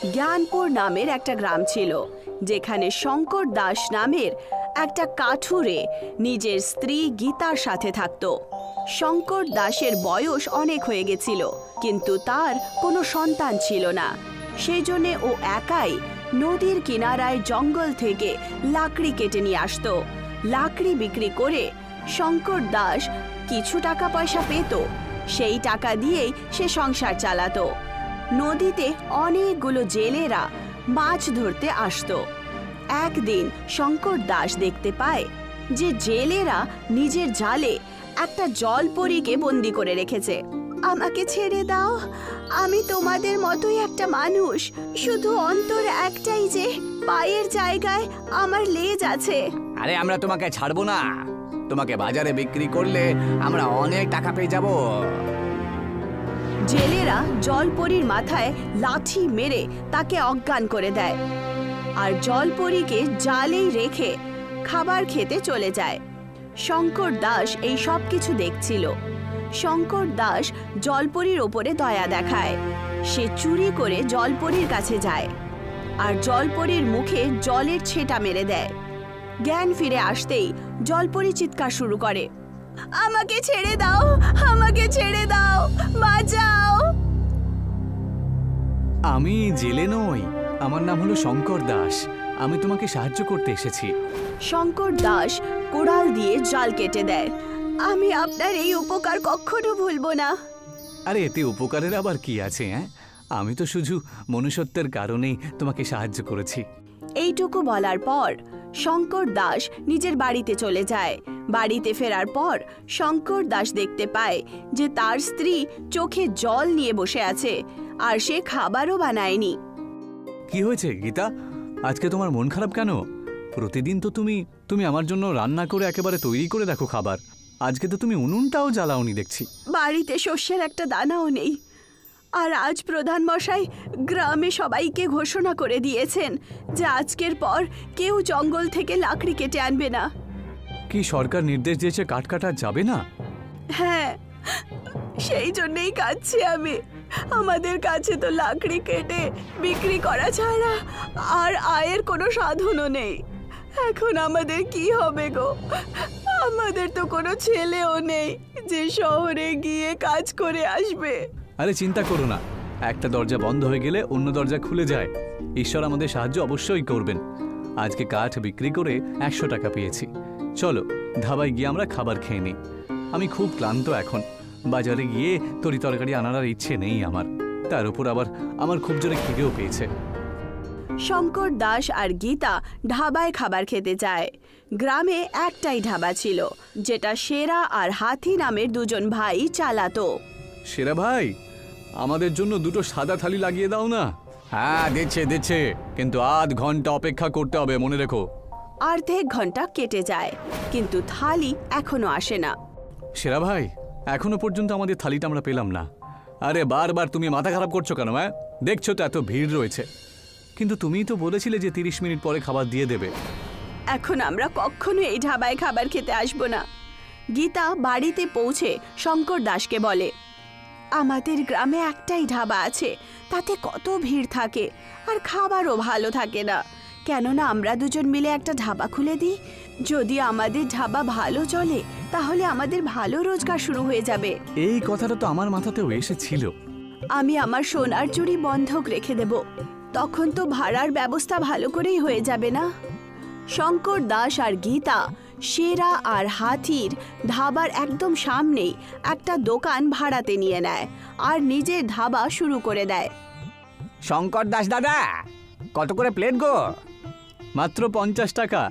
জ্ঞানপুর নামের একটা গ্রাম ছিল, যেখানে শঙ্কর দাস নামের একটা কাঠুরে নিজের স্ত্রী গীতার সাথে থাকত। শঙ্কর দাসের বয়স অনেক হয়ে গেছিল, কিন্তু তার কোনো সন্তান ছিল না। সেই জন্যে ও একাই নদীর কিনারায় জঙ্গল থেকে লাকড়ি কেটে নিয়ে আসতো। লাকড়ি বিক্রি করে শঙ্কর দাস কিছু টাকা পয়সা পেত। সেই টাকা দিয়েই সে সংসার চালাতো। নদীতে অনেকগুলো জেলেরা মাছ ধরতে আসতো। একদিন শঙ্কর দাস দেখতে পায় যে জেলেরা নিজের জালে একটা জলপরীকে বন্দি করে রেখেছে। আমাকে ছেড়ে দাও, আমি তোমাদের মতোই একটা মানুষ, শুধু অন্তর একটাই যে পায়ের জায়গায় আমার লেজ আছে। আরে আমরা তোমাকে ছাড়বো না, তোমাকে বাজারে বিক্রি করলে আমরা অনেক টাকা পেয়ে যাব। জেলেরা জলপরীর মাথায় লাঠি মেরে তাকে অজ্ঞান করে দেয় আর জলপরীকে জালেই রেখে খাবার খেতে চলে যায়। শঙ্কর দাস এই সব কিছু দেখছিল। শঙ্কর দাস জলপরীর ওপরে দয়া দেখায়। সে চুরি করে জলপরীর কাছে যায় আর জলপরীর মুখে জলের ছেটা মেরে দেয়। জ্ঞান ফিরে আসতেই জলপরী চিৎকার শুরু করে, আমাকে ছেড়ে দাও, আমাকে ছেড়ে দাও, বাঁচাও। আমি জেলে নই, আমার নাম হলো শঙ্কর দাস, আমি তোমাকে সাহায্য করতে এসেছি। শঙ্কর দাস কোড়াল দিয়ে জাল কেটে দেয়। আমি আপনার এই উপকার কখনো ভুলবো না। আরে এতে উপকারের আবার কি আছে? আমি তো শুধু মনুষ্যত্বের কারণেই তোমাকে সাহায্য করেছি। এইটুকু বলার পর শঙ্কর দাস নিজের বাড়িতে চলে যায়। বাড়িতে ফেরার পর শঙ্কর দাস দেখতে পায় যে তার স্ত্রী চোখে জল নিয়ে বসে আছে আর সে খাবারও বানায়নি। কি হয়েছে গীতা, আজকে তোমার মন খারাপ কেন? প্রতিদিন তো তুমি আমার জন্য রান্না করে একেবারে তৈরি করে দেখো খাবার, আজকে তো তুমি উনুনটাও জ্বালাওনি দেখছি। বাড়িতে শস্যের একটা দানাও নেই। আর আজ প্রধান মশাই গ্রামে সবাইকে ঘোষণা করে দিয়েছেন যে আজকের পর কেউ জঙ্গল থেকে লাকড়ি কেটে আনবে না। কি সরকার নির্দেশ দিয়েছে কাঠ কাটা যাবে না? হ্যাঁ, সেই জন্যই কাটছি আমি। আমাদের কাছে তো লাকড়ি কেটে বিক্রি করা ছাড়া আর আয়ের কোনো সাধনও নেই। এখন আমাদের কি হবে গো? আমাদের তো কোনো ছেলেও নেই যে শহরে গিয়ে কাজ করে আসবে। আরে চিন্তা করো না, একটা দরজা বন্ধ হয়ে গেলে অন্য দরজা খুলে যায়। ঈশ্বর আমাদের সাহায্য অবশ্যই করবেন। আজকে কাঠ বিক্রি করে 100 টাকা পেয়েছি। চলো ধাবায় গিয়ে আমরা খাবার খেয়ে নিই। আমি খুব ক্লান্ত এখন, বাজারে গিয়ে তরি তরকারি আনার ইচ্ছে নেই আমার। তার উপর আবার আমার খুব জোরে খিদেও পেয়েছে। শঙ্কর দাস আর গীতা ধাবায় খাবার খেতে যায়। গ্রামে একটাই ধাবা ছিল, যেটা সেরা আর হাতি নামের দুজন ভাই চালাতো। সেরা ভাই, আমাদের জন্য দুটো সাদা থালি লাগিয়ে দাও না। হ্যাঁ দিচ্ছে, কিন্তু আধ ঘন্টা অপেক্ষা করতে হবে, মনে রেখো। অর্ধেক ঘন্টা কেটে যায়, কিন্তু থালি এখনো আসে না। সেরা ভাই, এখনো পর্যন্ত আমাদের থালিটা আমরা পেলাম না। আরে বারবার তুমি মাথা খারাপ করছো কেন? দেখছো তো এত ভিড় রয়েছে। কিন্তু তুমিই তো বলেছিলে যে 30 মিনিট পরে খাবার দিয়ে দেবে। এখন আমরা কখনো এই ধাবায় খাবার খেতে আসবো না। গীতা বাড়িতে পৌঁছে শঙ্কর দাসকে বলে, আমাদের গ্রামে একটাই ধাবা আছে, তাতে কত ভিড় থাকে আর খাবারও ভালো থাকে না। কেননা আমরা দুজন মিলে একটা ধাবা খুলে দিই। যদি আমাদের ধাবা ভালো চলে তাহলে আমাদের ভালো রোজগার শুরু হয়ে যাবে। এই কথাটা তো আমার মাথাতেও এসেছিল। আমি আমার সোনার চুড়ি বন্ধক রেখে দেব, তখন তো ভাড়ার ব্যবস্থা ভালো করেই হয়ে যাবে না? শঙ্কর দাস আর গীতা সেরা আর হাতির ধাবার একদম সামনেই একটা দোকান ভাড়াতে নিয়ে নেয় আর নিজের ধাবা শুরু করে দেয়। শঙ্কর দাস দাদা, কত করে প্লেট গো? মাত্র 50 টাকা।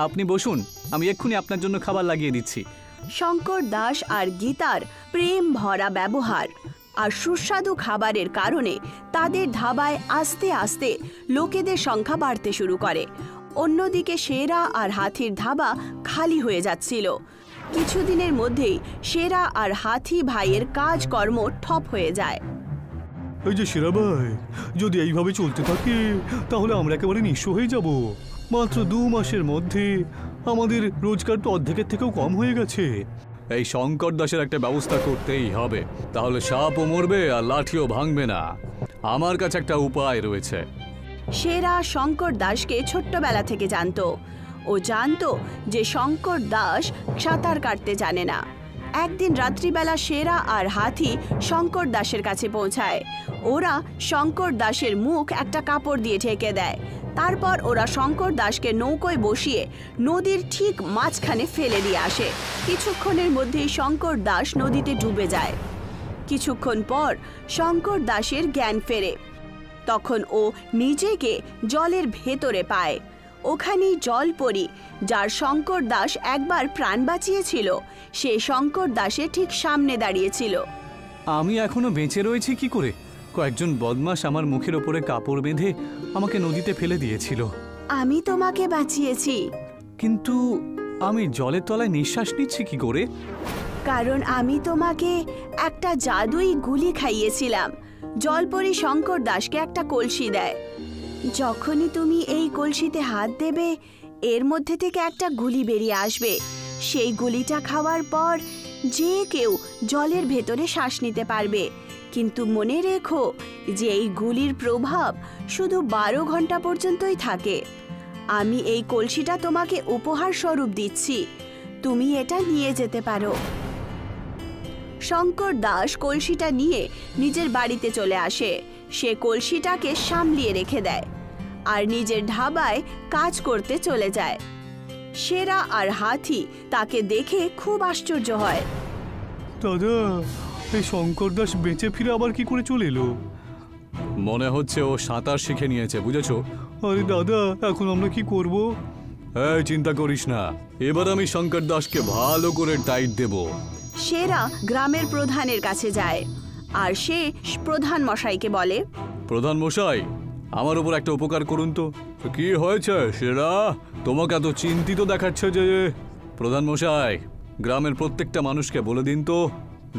আপনি বসুন, আমি এক্ষুনি আপনার জন্য খাবার লাগিয়ে দিচ্ছি। শঙ্কর দাস আর গীতার প্রেম ভরা ব্যবহার আর সুস্বাদু খাবারের কারণে তাদের ধাবায় আস্তে আস্তে লোকেদের সংখ্যা বাড়তে শুরু করে। অন্যদিকে সেরা আর হাতির ধাবা খালি হয়ে যাচ্ছিল। কিছুদিনের মধ্যেই সেরা আর হাতি ভাইয়ের কাজকর্ম ঠপ হয়ে যায়। এই যে সেরা ভাই, যদি এইভাবে চলতে থাকে তাহলে আমরা একেবারে নিঃস্ব হয়ে যাব। মাত্র 2 মাসের মধ্যে আমাদের রোজগার তো অর্ধেকের থেকেও কম হয়ে গেছে। এই শঙ্কর দাসের একটা ব্যবস্থা করতেই হবে, তাহলে সাপও মরবে আর লাঠিও ভাঙবে না। আমার কাছে একটা উপায় রয়েছে। সেরা শঙ্কর দাসকে ছোট্টবেলা থেকে জানতো। ও জানতো যে শঙ্কর দাস সাঁতার কাটতে জানে না। একদিন রাত্রিবেলা সেরা আর হাতি শঙ্কর দাসের কাছে পৌঁছায়। ওরা শঙ্কর দাসের মুখ একটা কাপড় দিয়ে ঢেকে দেয়। তারপর ওরা শঙ্কর দাসকে নৌকোয় বসিয়ে নদীর ঠিক মাঝখানে ফেলে দিয়ে আসে। কিছুক্ষণের মধ্যেই শঙ্কর দাস নদীতে ডুবে যায়। কিছুক্ষণ পর শঙ্কর দাসের জ্ঞান ফেরে। তখন ও নিজেকে জলের ভেতরে পায়। ওখানেই জলপরি, যার শঙ্কর দাস একবার প্রাণ বাঁচিয়েছিল, সে শঙ্কর দাসের ঠিক সামনে দাঁড়িয়েছিল। আমি এখনো বেঁচে রয়েছি কি করে? কয়েকজন বদমাশ আমার মুখের ওপরে কাপড় বেঁধে আমাকে নদীতে ফেলে দিয়েছিল। আমি তোমাকে বাঁচিয়েছি। কিন্তু আমি জলের তলায় নিঃশ্বাস নিচ্ছি কি করে? কারণ আমি তোমাকে একটা জাদুই গুলি খাইয়েছিলাম। জলপরি শঙ্কর দাসকে একটা কলসি দেয়। যখনই তুমি এই কলসিতে হাত দেবে, এর মধ্যে থেকে একটা গুলি বেরিয়ে আসবে। সেই গুলিটা খাওয়ার পর যে কেউ জলের ভেতরে শ্বাস নিতে পারবে। কিন্তু মনে রেখো যে এই গুলির প্রভাব শুধু 12 ঘন্টা পর্যন্তই থাকে। আমি এই কলসিটা তোমাকে উপহার স্বরূপ দিচ্ছি, তুমি এটা নিয়ে যেতে পারো। শঙ্কর দাস কলসিটা নিয়ে নিজের বাড়িতে চলে আসে। সে কলসিটাকে সামলিয়ে রেখে দেয় আর নিজের ধাবায় কাজ করতে চলে যায়। সেরা আর হাতি তাকে দেখে খুব আশ্চর্য হয়। দাদা, এই শঙ্কর দাস বেঁচে ফিরে আবার কি করে চলে এলো? মনে হচ্ছে ও সাঁতার শিখে নিয়েছে, বুঝেছো? আরে দাদা, এখন আমরা কি করব? এই চিন্তা করিস না, এবার আমি শঙ্কর দাসকে ভালো করে টাইট দেব। সেরা গ্রামের প্রধানের কাছে যায় আর সে প্রধান মশাইকে বলে, প্রধান মশাই, আমার উপর একটা উপকার করুন তো। কি হয়েছে সেরা? তোমাকে এত চিন্তিত দেখাচ্ছে যে? প্রধান মশাই, গ্রামের প্রত্যেকটা মানুষকে বলে দিন তো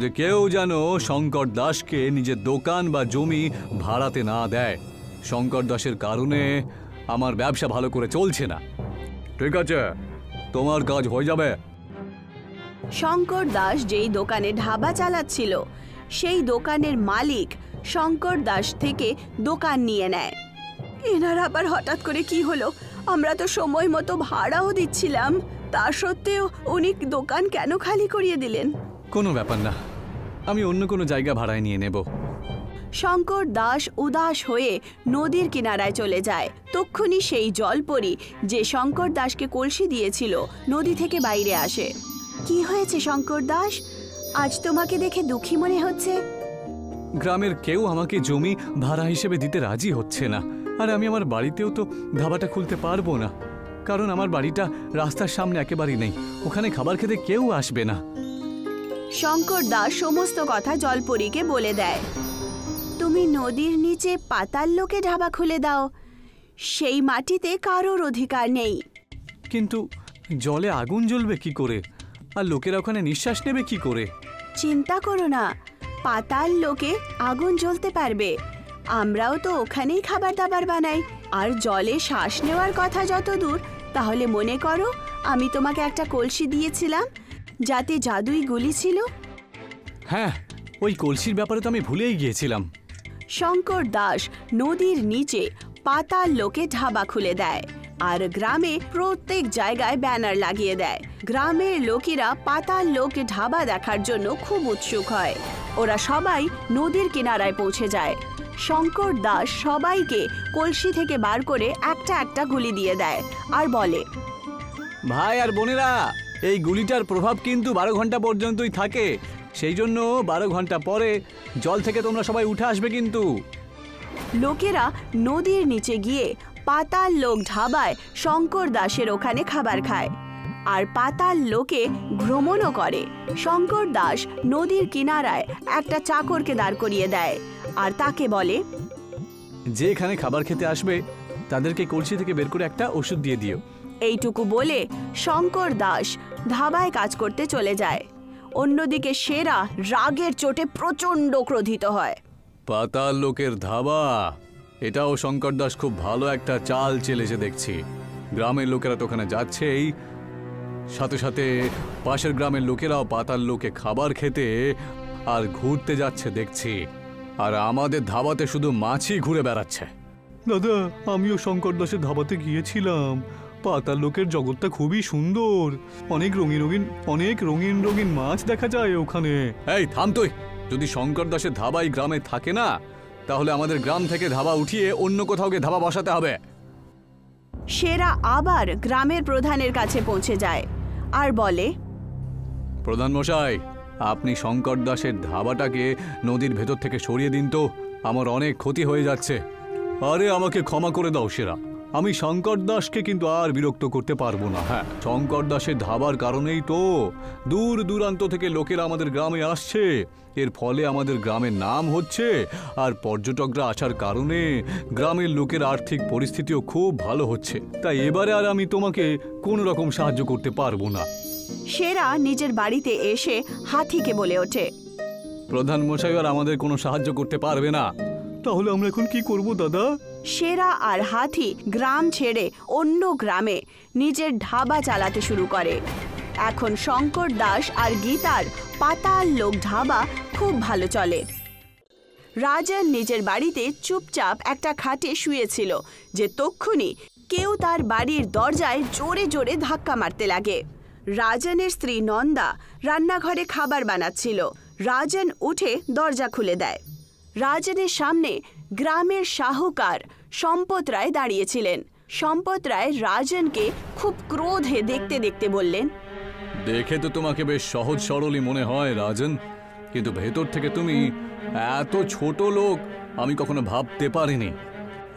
যে কেউ যেন শঙ্কর দাসকে নিজের দোকান বা জমি ভাড়াতে না দেয়। শঙ্কর দাসের কারণে আমার ব্যবসা ভালো করে চলছে না। ঠিক আছে, তোমার কাজ হয়ে যাবে। শঙ্কর দাস যেই দোকানে ধাবা চালাচ্ছিল, সেই দোকানের মালিক শঙ্কর দাস থেকে দোকান নিয়ে নেয়। এনার আবার হঠাৎ করে কি হলো? আমরা তো সময় মতো ভাড়াও দিচ্ছিলাম, তা সত্ত্বেও উনি দোকান কেন খালি করিয়ে দিলেন? কোনো ব্যাপার না, আমি অন্য কোনো জায়গা ভাড়ায় নিয়ে নেব। শঙ্কর দাস উদাস হয়ে নদীর কিনারায় চলে যায়। তক্ষুনি সেই জলপরি যে শঙ্কর দাসকে কলসি দিয়েছিল নদী থেকে বাইরে আসে। কি হয়েছে শঙ্কর দাস? আজ তোমাকে দেখে দুঃখী মনে হচ্ছে। গ্রামের কেউ আমাকে জমি ভাড়া হিসেবে দিতে রাজি হচ্ছে না, আর আমি আমার বাড়িতেও তো ধাবাটা খুলতে পারবো না, কারণ আমার বাড়িটা রাস্তার সামনে একেবারেই নেই। ওখানে খাবার খেতে কেউ আসবে না। শঙ্কর দাস সমস্ত কথা জলপরীকে বলে দেয়। তুমি নদীর নিচে পাতাল লোকে ধাবা খুলে দাও, সেই মাটিতে কারোর অধিকার নেই। কিন্তু জলে আগুন জ্বলবে কি করে, আর লোকেরা ওখানে নিঃশ্বাস নেবে কি করে? চিন্তা করো না, পাতাল লোকে আগুন জ্বলতে পারবে। আমরাও তো ওখানেই খাবার দাবার বানাই। আর জলে শ্বাস নেওয়ার কথা যত দূর, তাহলে মনে করো আমি তোমাকে একটা কলসি দিয়েছিলাম যাতে জাদুই গুলি ছিল। হ্যাঁ, ওই কলসির ব্যাপারে তো আমি ভুলেই গিয়েছিলাম। শঙ্কর দাস নদীর নিচে পাতাল লোকে ধাবা খুলে দেয় আর গ্রামে প্রত্যেক জায়গায় ব্যানার লাগিয়ে দেয়। গ্রামের লোকেরা পাতাল লোকে ধাবা দেখার জন্য খুব উৎসুক হয়। ওরা সবাই নদীর কিনারায় পৌঁছে যায়। শঙ্কর দাস সবাইকে কলসি থেকে বার করে একটা একটা গুলি দিয়ে দেয় আর বলে, ভাই আর বোনেরা, এই গুলিটার প্রভাব কিন্তু 12 ঘন্টা পর্যন্তই থাকে, সেই জন্য 12 ঘন্টা পরে জল থেকে তোমরা সবাই উঠে আসবে কিন্তু। লোকেরা নদীর নিচে গিয়ে পাতাল লোক ধাবায় শঙ্কর দাসের ওখানে খাবার খায় আর পাতাল লোকে ভ্রমণও করে। শঙ্কর দাস নদীর কিনারায় একটা চাকরকে দাঁড় করিয়ে দেয় আর তাকে বলে, যে এখানে খাবার খেতে আসবে তাদেরকে কলসি থেকে বের করে একটা ওষুধ দিয়ে দিও। এইটুকু বলে শঙ্কর দাস ধাবায় কাজ করতে চলে যায়। অন্যদিকে সেরা রাগের চোটে প্রচণ্ড ক্রোধিত হয়। পাতাল লোকের ধাবা, এটাও শঙ্কর দাস খুব ভালো একটা চাল চেলেছে দেখছি। গ্রামের লোকেরা তো ওখানে যাচ্ছেই, সাথে সাথে পাশের গ্রামের লোকেরাও পাতাল লোকে খাবার খেতে আর ঘুরতে যাচ্ছে দেখছি। আর আমাদের ধাবাতে শুধু মাছই ঘুরে বেড়াচ্ছে। দাদা, আমিও শঙ্কর দাসের ধাবাতে গিয়েছিলাম। পাতাল লোকের জগৎটা খুবই সুন্দর। অনেক রঙিন রঙিন মাছ দেখা যায় ওখানে। এই থাম তুই। যদি শঙ্কর দাসের ধাবা এই গ্রামে থাকে না, তাহলে আমাদের গ্রাম থেকে ধাবা উঠিয়ে অন্য কোথাও গিয়ে ধাবা বসাতে হবে। সেরা আবার গ্রামের প্রধানের কাছে পৌঁছে যায় আর বলে, প্রধান মশাই, আপনি শঙ্কর দাসের ধাবাটাকে নদীর ভেতর থেকে সরিয়ে দিন তো, আমার অনেক ক্ষতি হয়ে যাচ্ছে। আরে আমাকে ক্ষমা করে দাও সেরা, আমি শঙ্কর দাসকে কিন্তু আর বিরক্ত করতে পারবো না। হ্যাঁ, শঙ্কর দাসের ধাবার কারণেই তো দূর দূরান্ত থেকে লোকেরা আমাদের গ্রামে আসছে। এর ফলে আমাদের গ্রামের নাম হচ্ছে, আর পর্যটকরা আসার কারণে গ্রামের লোকের আর্থিক পরিস্থিতিও খুব ভালো হচ্ছে। তাই এবারে আর আমি তোমাকে কোনো রকম সাহায্য করতে পারবো না। সেরা নিজের বাড়িতে এসে হাতিকে বলে ওঠে, প্রধান মশাই আর আমাদের কোনো সাহায্য করতে পারবে না। তাহলে আমরা এখন কি করব দাদা? সেরা আর হাতি গ্রাম ছেড়ে অন্য গ্রামে নিজের ধাবা চালাতে শুরু করে। এখন শঙ্কর দাস আর গীতার পাতাল লোক ধাবা খুব ভালো চলে। রাজন নিজের বাড়িতে চুপচাপ একটা খাটে শুয়েছিল যে তক্ষুনি কেউ তার বাড়ির দরজায় জোরে জোরে ধাক্কা মারতে লাগে। রাজনের স্ত্রী নন্দা রান্নাঘরে খাবার বানাচ্ছিল। রাজন উঠে দরজা খুলে দেয়। রাজনের সামনে গ্রামের শাহুকার সম্পত রায় দাঁড়িয়েছিলেন। সম্পত রায় রাজনকে খুব ক্রোধে দেখতে দেখতে বললেন, দেখে তো তোমাকে বেশ সহজ সরলই মনে হয় রাজন, কিন্তু ভেতর থেকে তুমি এত ছোট লোক আমি কখনো ভাবতে পারিনি।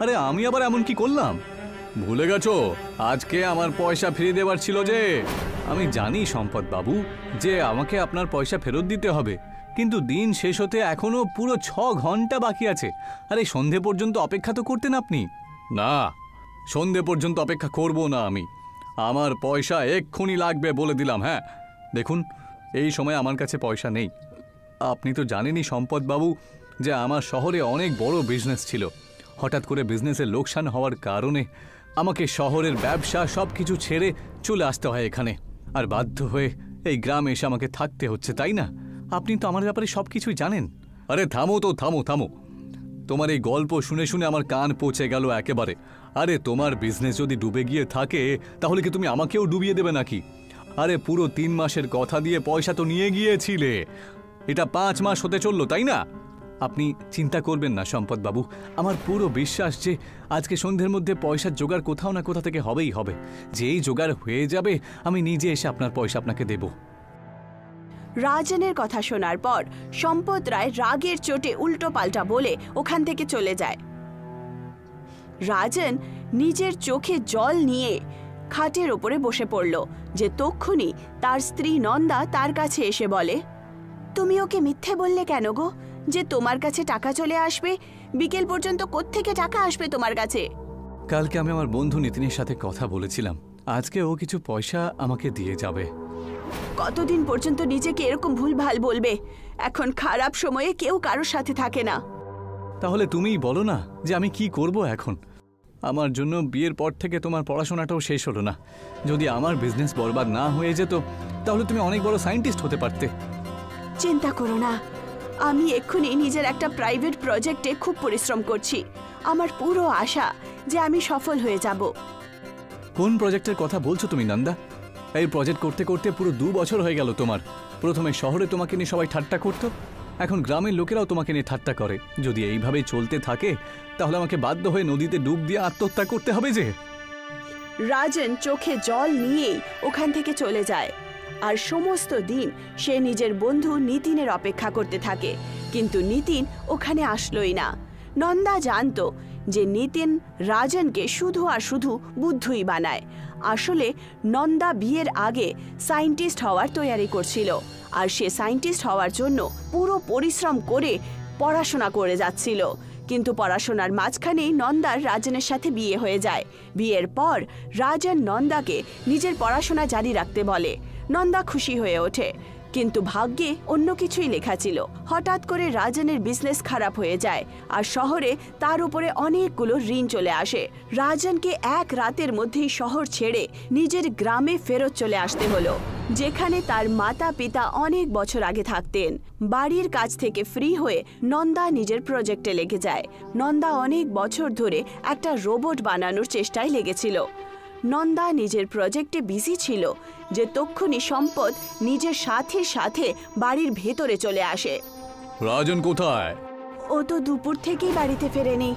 আরে আমি আবার এমন কি করলাম? ভুলে গেছো আজকে আমার পয়সা ফিরিয়ে দেবার ছিল যে? আমি জানি সম্পদ বাবু যে আমাকে আপনার পয়সা ফেরত দিতে হবে, কিন্তু দিন শেষ হতে এখনো পুরো 6 ঘন্টা বাকি আছে। আরে সন্ধে পর্যন্ত অপেক্ষা তো করতেন আপনি। না, সন্ধে পর্যন্ত অপেক্ষা করব না আমি। আমার পয়সা এক্ষুনি লাগবে বলে দিলাম। হ্যাঁ দেখুন, এই সময় আমার কাছে পয়সা নেই। আপনি তো জানেনই সম্পদ বাবু যে আমার শহরে অনেক বড় বিজনেস ছিল। হঠাৎ করে বিজনেসের লোকসান হওয়ার কারণে আমাকে শহরের ব্যবসা সব কিছু ছেড়ে চলে আসতে হয় এখানে, আর বাধ্য হয়ে এই গ্রামে এসে আমাকে থাকতে হচ্ছে, তাই না? আপনি তো আমার ব্যাপারে সব কিছুই জানেন। আরে থামো তো, থামো থামো। তোমার এই গল্প শুনে শুনে আমার কান পৌঁছে গেল একেবারে। আরে তোমার বিজনেস যদি ডুবে গিয়ে থাকে তাহলে কি তুমি আমাকেও ডুবিয়ে দেবে নাকি? আরে পুরো 3 মাসের কথা দিয়ে পয়সা তো নিয়ে গিয়েছিলে, এটা 5 মাস হতে চললো, তাই না? আপনি চিন্তা করবেন না সম্পদ বাবু, আমার পুরো বিশ্বাস যে আজকে সন্ধ্যের মধ্যে পয়সার জোগাড় কোথাও না কোথা থেকে হবেই হবে। যেই জোগাড় হয়ে যাবে আমি নিজে এসে আপনার পয়সা আপনাকে দেব। রাজনের কথা শোনার পর সম্পত রায় রাগের চোটে উল্টো পাল্টা বলে ওখান থেকে চলে যায়। রাজন নিজের চোখে জল নিয়ে খাটের ওপরে বসে পড়ল যে তক্ষুনি তার স্ত্রী নন্দা তার কাছে এসে বলে, তুমি ওকে মিথ্যে বললে কেন গো যে তোমার কাছে টাকা চলে আসবে? বিকেল পর্যন্ত কোত্থেকে টাকা আসবে তোমার কাছে? কালকে আমি আমার বন্ধু নিতিনের সাথে কথা বলেছিলাম, আজকে ও কিছু পয়সা আমাকে দিয়ে যাবে। কতদিন পর্যন্ত নিজেকে এরকম ভুলভাল বলবে? এখন খারাপ সময়ে কেউ কারোর সাথে থাকে না। তাহলে তুমিই বলো না যে আমি কি করব এখন। আমার জন্য বিয়ের পর থেকে তোমার পড়াশোনাটাও শেষ হলো না। যদি আমার বিজনেস বরবাদ না হয়ে যেত তাহলে তুমি অনেক বড় সায়েন্টিস্ট হতে পারতে। চিন্তা করো না, আমি এক্ষুনি নিজের একটা প্রাইভেট প্রজেক্টে খুব পরিশ্রম করছি। আমার পুরো আশা যে আমি সফল হয়ে যাব। কোন প্রজেক্টের কথা বলছো তুমি নন্দা? এই প্রজেক্ট করতে করতে পুরো 2 বছর হয়ে গেল তোমার। প্রথমে শহরে তোমাকে নিয়ে সবাই ঠাট্টা করতো, এখন গ্রামের লোকেরাও তোমাকে নিয়ে ঠাট্টা করে। যদি এইভাবেই চলতে থাকে তাহলে আমাকে বাধ্য হয়ে নদীতে ডুব দিয়ে আত্মহত্যা করতে হবে যে। রাজন চোখে জল নিয়েই ওখান থেকে চলে যায় আর সমস্ত দিন সে নিজের বন্ধু নিতিনের অপেক্ষা করতে থাকে, কিন্তু নিতিন ওখানে আসলোই না। নন্দা জানতো যে নিতিন রাজনকে শুধু আর শুধু বুদ্ধই বানায়। আসলে নন্দা বিয়ের আগে সায়েন্টিস্ট হওয়ার তৈয়ারি করছিল, আর সে সায়েন্টিস্ট হওয়ার জন্য পুরো পরিশ্রম করে পড়াশোনা করে যাচ্ছিল। কিন্তু পড়াশোনার মাঝখানেই নন্দার রাজনের সাথে বিয়ে হয়ে যায়। বিয়ের পর রাজন নন্দাকে নিজের পড়াশোনা জারি রাখতে বলে। নন্দা খুশি হয়ে ওঠে, কিন্তু ভাগ্যে অন্য কিছুই লেখা ছিল। হঠাৎ করে রাজনের বিজনেস খারাপ হয়ে যায় আর শহরে তার উপরে অনেকগুলো ঋণ চলে আসে। রাজনকে এক রাতের মধ্যেই শহর ছেড়ে নিজের গ্রামে ফেরত চলে আসতে হলো, যেখানে তার মাতা পিতা অনেক বছর আগে থাকতেন। বাড়ির কাজ থেকে ফ্রি হয়ে নন্দা নিজের প্রজেক্টে লেগে যায়। নন্দা অনেক বছর ধরে একটা রোবট বানানোর চেষ্টায় লেগেছিল। নন্দা নিজের প্রজেক্টে বিজি ছিল যে তক্ষুনি সম্পদ নিজের সাথে সাথে বাড়ির ভেতরে চলে আসে। রাজন কোথায়? ও তো দুপুর থেকেই বাড়িতে ফেরেনি।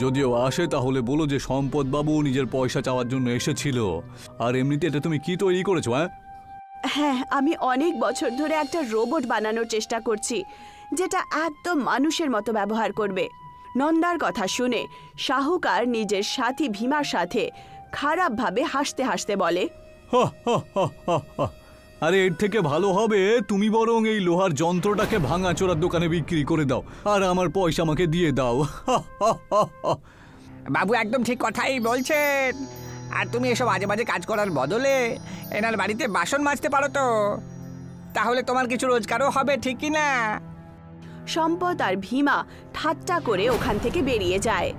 যদিও আসে তাহলে বলো যে সম্পদ বাবু নিজের পয়সা চাওয়ার জন্য এসেছিল। আর এমনিতে এটা তুমি কি তৈরি করেছো? হ্যাঁ, আমি অনেক বছর ধরে একটা রোবট বানানোর চেষ্টা করছি যেটা একদম মানুষের মতো ব্যবহার করবে। নন্দার কথা শুনে শাহুকার নিজের সাথী ভীমার সাথে খারাপভাবে হাসতে হাসতে বলে, আরে এর থেকে ভালো হবে তুমি বরং এই লোহার যন্ত্রটাকে ভাঙাচোরার দোকানে বিক্রি করে দাও আর আমার পয়সা আমাকে দিয়ে দাও। বাবু একদম ঠিক কথাই বলছেন। আর তুমি এসব আজে বাজে কাজ করার বদলে এনার বাড়িতে বাসন মাজতে পারো তো, তাহলে তোমার কিছু রোজগারও হবে, ঠিক কি না? সম্পদ আর ভীমা ঠাট্টা করে ওখান থেকে বেরিয়ে যায়।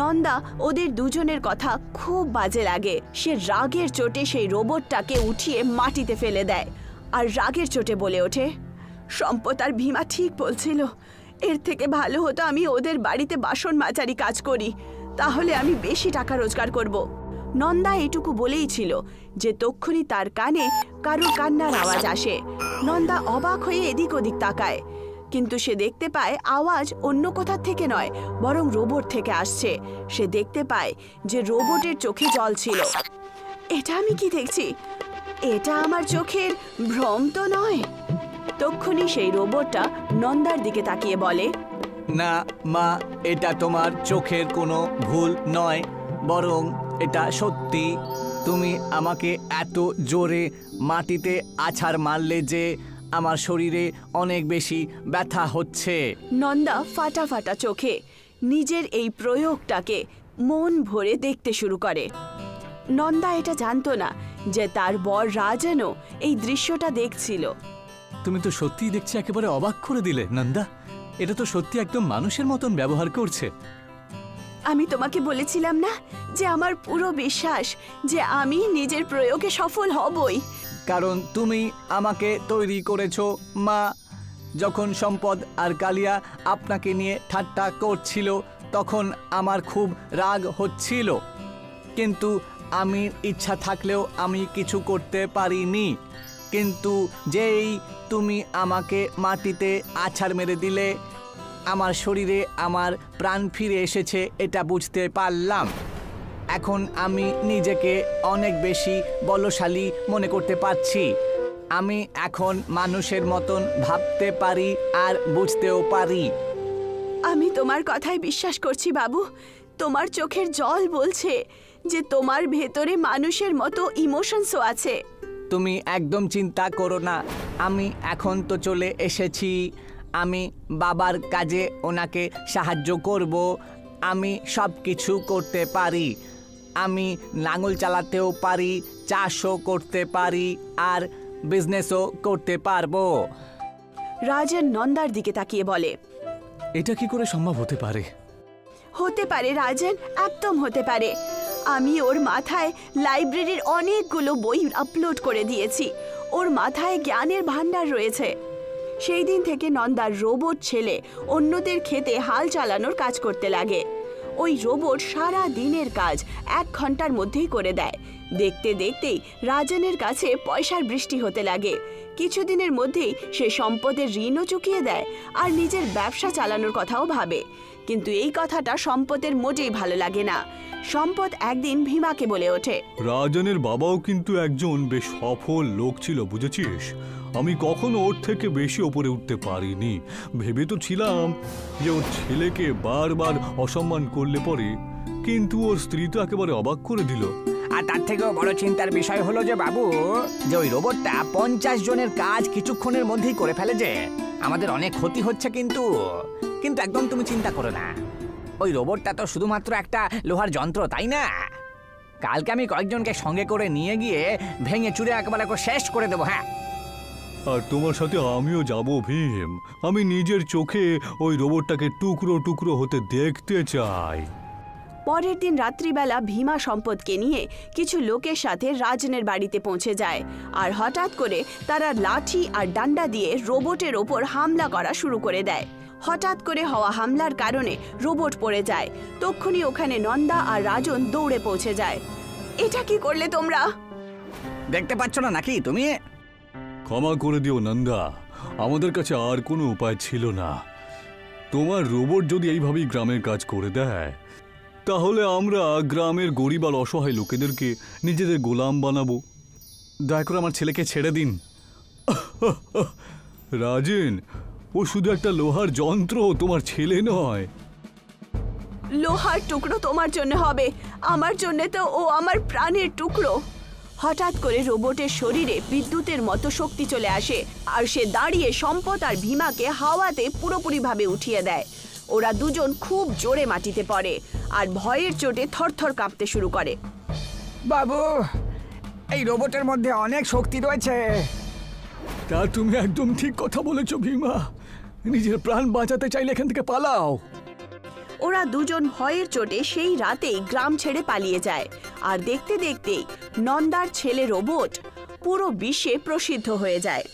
নন্দা ওদের দুজনের কথা খুব বাজে লাগে। সে রাগের চোটে সেই রোবটটাকে উঠিয়ে মাটিতে ফেলে দেয় আর রাগের চোটে বলে ওঠে, সম্পদ আর ভীমা ঠিক বলছিল, এর থেকে ভালো হতো আমি ওদের বাড়িতে বাসন মাজারি কাজ করি, তাহলে আমি বেশি টাকা রোজগার করব। নন্দা এটুকু বলেই ছিল যে তক্ষুনি তার কানে কারোর কান্নার আওয়াজ আসে। নন্দা অবাক হয়ে এদিক ওদিক তাকায়, কিন্তু সে দেখতে পায় আওয়াজ অন্য কোথা থেকে নয়, বরং রোবট থেকে আসছে। সে দেখতে পায় যে রোবটের চোখে জল ছিল। এটা আমি কি দেখছি? এটা আমার চোখের ভ্রম তো নয়। তক্ষুনি সেই রোবটটা নন্দার দিকে তাকিয়ে বলে, না মা, এটা তোমার চোখের কোনো ভুল নয়, বরং এটা সত্যি। তুমি আমাকে এত জোরে মাটিতে আছাড় মারলে যে আমার শরীরে অনেক বেশি ব্যথা হচ্ছে। নন্দা ফাটা ফাটা চোখে নিজের এই প্রয়োগটাকে মন ভরে দেখতে শুরু করে। নন্দা এটা জানতো না যে তার বর রাজনও এই দৃশ্যটা দেখছিল। তুমি তো সত্যিই দেখছি একেবারে অবাক করে দিলে নন্দা। এটা তো সত্যি একদম মানুষের মতন ব্যবহার করছে। আমি তোমাকে বলেছিলাম না যে আমার পুরো বিশ্বাস যে আমি নিজের প্রয়োগে সফল হবই। কারণ তুমি আমাকে তৈরি করেছো মা। যখন সম্পদ আর কালিয়া আপনাকে নিয়ে ঠাট্টা করছিল তখন আমার খুব রাগ হচ্ছিল, কিন্তু আমি ইচ্ছা থাকলেও আমি কিছু করতে পারিনি। কিন্তু যেই তুমি আমাকে মাটিতে আছাড় মেরে দিলে আমার শরীরে আমার প্রাণ ফিরে এসেছে, এটা বুঝতে পারলাম। এখন আমি নিজেকে অনেক বেশি বলশালী মনে করতে পারছি। আমি এখন মানুষের মতন ভাবতে পারি আর বুঝতেও পারি। আমি তোমার কথায় বিশ্বাস করছি বাবু। তোমার চোখের জল বলছে যে তোমার ভেতরে মানুষের মতো ইমোশনসও আছে। তুমি একদম চিন্তা করো না, আমি এখন তো চলে এসেছি। আমি বাবার কাজে ওনাকে সাহায্য করব। আমি সব কিছু করতে পারি। আমি লাঙল চালাতেও পারি, চাষও করতে পারি আর বিজনেসও করতে পারবো। রাজন নন্দার দিকে তাকিয়ে বলে, এটা কি করে সম্ভব হতে পারে? হতে পারে রাজন, একদম হতে পারে। আমি ওর মাথায় লাইব্রেরির অনেকগুলো বই আপলোড করে দিয়েছি। ওর মাথায় জ্ঞানের ভান্ডার রয়েছে। সেই দিন থেকে নন্দার রোবট ছেলে অন্যদের খেতে হাল চালানোর কাজ করতে লাগে। ওই রোবট সারা দিনের কাজ 1 ঘন্টার মধ্যেই করে দেয়। দেখতে দেখতেই রাজনের কাছে পয়সার বৃষ্টি হতে লাগে। কিছুদিনের মধ্যেই সে সম্পদের ঋণও চুকিয়ে দেয় আর নিজের ব্যবসা চালানোর কথাও ভাবে। কিন্তু এই কথাটা সম্পদের মোটেই ভালো লাগে না। সম্পদ একদিন ভীমাকে বলে ওঠে, রাজনের বাবাও কিন্তু একজন বেশ সফল লোক ছিল, বুঝেছিস? আমি কখনো ওর থেকে বেশি ওপরে উঠতে পারিনি। ভেবে তো ছিলাম যে ওর ছেলেকে বারবার অসম্মান করলে পরে, কিন্তু ওর স্ত্রী তো একেবারে অবাক করে দিল। আর তার থেকেও বড় চিন্তার বিষয় হলো যে বাবু, যে ওই রোবটটা 50 জনের কাজ কিছুক্ষণের মধ্যেই করে ফেলে, যে আমাদের অনেক ক্ষতি হচ্ছে। কিন্তু একদম তুমি চিন্তা করো না, ওই রোবটটা তো শুধুমাত্র একটা লোহার যন্ত্র, তাই না? কালকে আমি কয়েকজনকে সঙ্গে করে নিয়ে গিয়ে ভেঙে চুরে একেবারে শেষ করে দেবো। হ্যাঁ, আর তোমার সাথে আমিও যাব ভীম। আমি নিজের চোখে ওই রোবটটাকে টুকরো টুকরো হতে দেখতে চাই। পরের দিন রাত্রিবেলা ভীমা সম্পদকে নিয়ে কিছু লোকের সাথে রাজনের বাড়িতে পৌঁছে যায়। আর হঠাৎ করে তারা লাঠি আর ডান্ডা দিয়ে রোবটের ওপর হামলা করা শুরু করে দেয়। হঠাৎ করে হওয়া হামলার কারণে রোবট পড়ে যায়। তক্ষুনি ওখানে নন্দা আর রাজন দৌড়ে পৌঁছে যায়। এটা কি করলে তোমরা? দেখতে পাচ্ছ না নাকি তুমি? ক্ষমা করে দিও নন্দা, আমাদের কাছে আর কোনো উপায় ছিল না। তোমার রোবট যদি এইভাবেই গ্রামের কাজ করে দেয়, তাহলে আমরা গ্রামের গরিব আর অসহায় লোকেদেরকে নিজেদের গোলাম বানাবো। দয়া করে আমার ছেলেকে ছেড়ে দিন। রাজেন, ও শুধু একটা লোহার যন্ত্র, তোমার ছেলে নয়। লোহার টুকরো তোমার জন্য হবে, আমার জন্য তো ও আমার প্রাণের টুকরো। হঠাৎ করে রোবটের শরীরে বিদ্যুতের মতো শক্তি চলে আসে আর সে দাঁড়িয়ে সম্পদ আর ভীমাকে হাওয়াতে পুরোপুরিভাবে উঠিয়ে দেয়। ওরা দুজন খুব জোরে মাটিতে পড়ে আর ভয়ের চোটে থরথর কাঁপতে শুরু করে। বাবু, এই রোবটের মধ্যে অনেক শক্তি রয়েছে। তা তুমি একদম ঠিক কথা বলেছো ভীমা। নিজের প্রাণ বাঁচাতে চাইলে এখান থেকে পালাও। ওরা দুজন ভয়ের চোটে সেই রাতেই গ্রাম ছেড়ে পালিয়ে যায়। আর দেখতে দেখতেই নন্দার ছেলে রোবট পুরো বিশ্বে প্রসিদ্ধ হয়ে যায়।